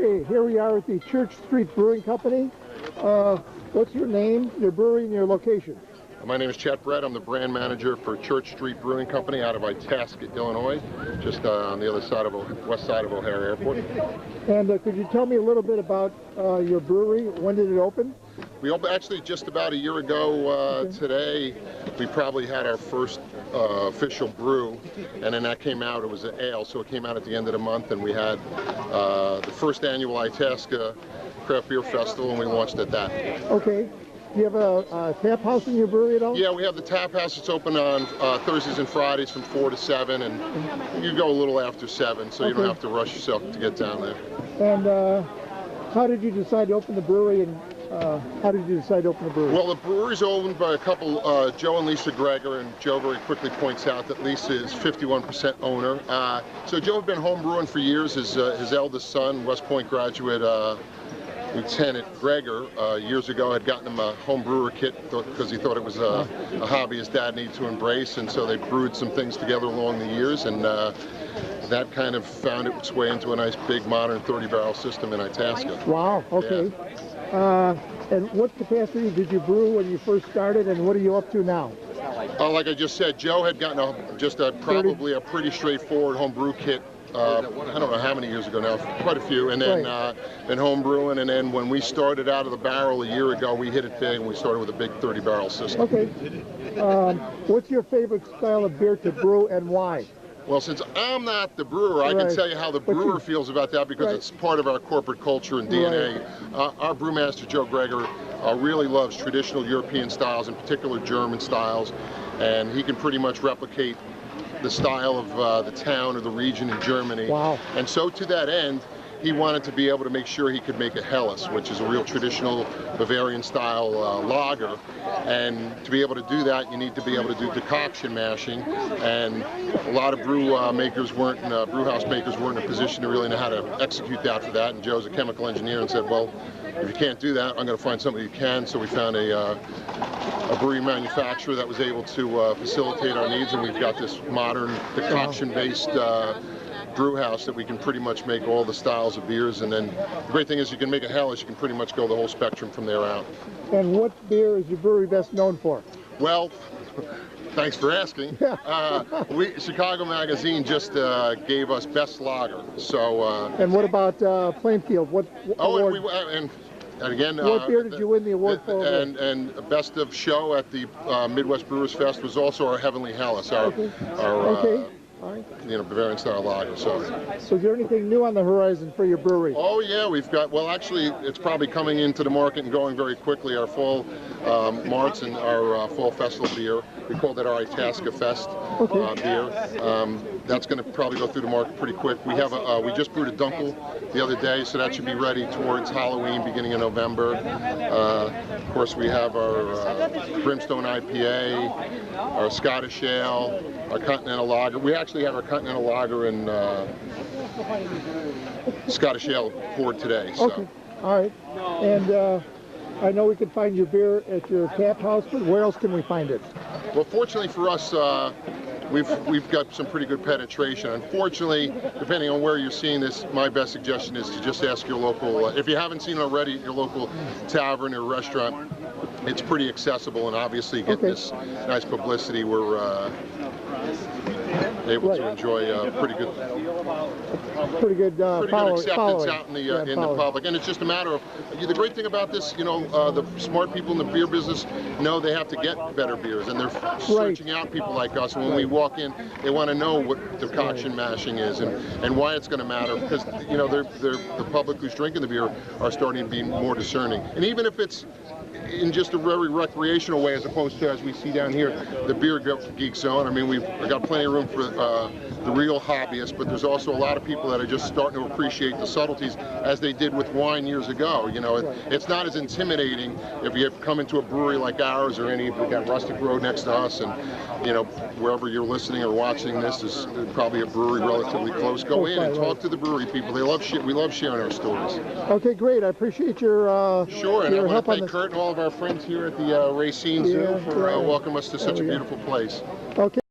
Okay, here we are at the Church Street Brewing Company. What's your name, your brewery, and your location? My name is Chet. I'm the brand manager for Church Street Brewing Company out of Itasca, Illinois, just on the other side of west side of O'Hare Airport. And could you tell me a little bit about your brewery? When did it open? We opened actually just about a year ago today. We probably had our first official brew, and then that came out. It was an ale, so it came out at the end of the month, and we had the first annual Itasca Craft Beer Festival, and we launched at that. Okay. Do you have a tap house in your brewery at all? Yeah, we have the tap house. It's open on Thursdays and Fridays from 4 to 7, and you go a little after 7, so you don't have to rush yourself to get down there. And how did you decide to open the brewery, and how did you decide to open the brewery? Well, the brewery's owned by a couple, Joe and Lisa Greger, and Joe very quickly points out that Lisa is 51% owner. So Joe had been home brewing for years. His eldest son, West Point graduate, Lieutenant Greger, years ago had gotten him a home brewer kit because he thought it was a hobby his dad needed to embrace, and so they brewed some things together along the years, and that kind of found its way into a nice big modern 30-barrel system in Itasca. Wow, okay. Yeah. And what capacity did you brew when you first started, and what are you up to now? Like I just said, Joe had gotten probably a pretty straightforward home brew kit. I don't know how many years ago now, quite a few, and then been home brewing, and then when we started out of the barrel a year ago, we hit it big, and we started with a big 30-barrel system. Okay. What's your favorite style of beer to brew, and why? Well, since I'm not the brewer, I can tell you how the brewer feels about that, because it's part of our corporate culture and DNA. Our brewmaster, Joe Greger, really loves traditional European styles, in particular German styles, and he can pretty much replicate the style of the town or the region in Germany. Wow. And so to that end, he wanted to be able to make sure he could make a Helles, which is a real traditional Bavarian style lager. And to be able to do that, you need to be able to do decoction mashing. And a lot of brew house makers weren't in a position to really know how to execute that for that. And Joe's a chemical engineer and said, well, if you can't do that, I'm going to find somebody who can. So we found a brewery manufacturer that was able to facilitate our needs, and we've got this modern decoction-based brew house that we can pretty much make all the styles of beers. And then the great thing is you can make a Helles, you can pretty much go the whole spectrum from there out. And what beer is your brewery best known for? Well, thanks for asking. Chicago Magazine just gave us Best Lager. So. And what about Plainfield? What award? And again, what beer did you win the award for? And Best of Show at the Midwest Brewers Fest was also our Heavenly Helles, our Bavarian style lager. So is there anything new on the horizon for your brewery? Oh yeah, we've got, well actually it's probably coming into the market and going very quickly, our fall March and our fall festival beer. We called it our Itasca Fest beer. That's going to probably go through the market pretty quick. We have we just brewed a Dunkel the other day, so that should be ready towards Halloween, beginning of November. Of course, we have our Brimstone IPA, our Scottish Ale, our Continental Lager. We actually have our Continental Lager and Scottish Ale poured today. So. Okay, all right. And I know we can find your beer at your tap house, but where else can we find it? Well, fortunately for us, we've got some pretty good penetration. Unfortunately, depending on where you're seeing this, my best suggestion is to just ask your local, if you haven't seen it already, your local tavern or restaurant. It's pretty accessible, and obviously getting this nice publicity, we're able to enjoy pretty good acceptance out in the public. And it's just a matter of, the great thing about this, the smart people in the beer business know they have to get better beers, and they're searching out people like us. And when we walk in, they want to know what decoction mashing is and why it's going to matter, because the public who's drinking the beer are starting to be more discerning. And even if it's in just a very recreational way, as opposed to, as we see down here, the beer geek zone. I mean, we've got plenty of room for the real hobbyists, but there's also a lot of people that are just starting to appreciate the subtleties, as they did with wine years ago. It's not as intimidating if you come into a brewery like ours or any. We've got Rustic Road next to us, and wherever you're listening or watching this is probably a brewery relatively close. Go in and talk to the brewery people. We love sharing our stories. Okay, great. I appreciate your sure, and I want to thank Kurt and all of our friends here at the Racine Zoo for welcoming us to such a beautiful place. Okay.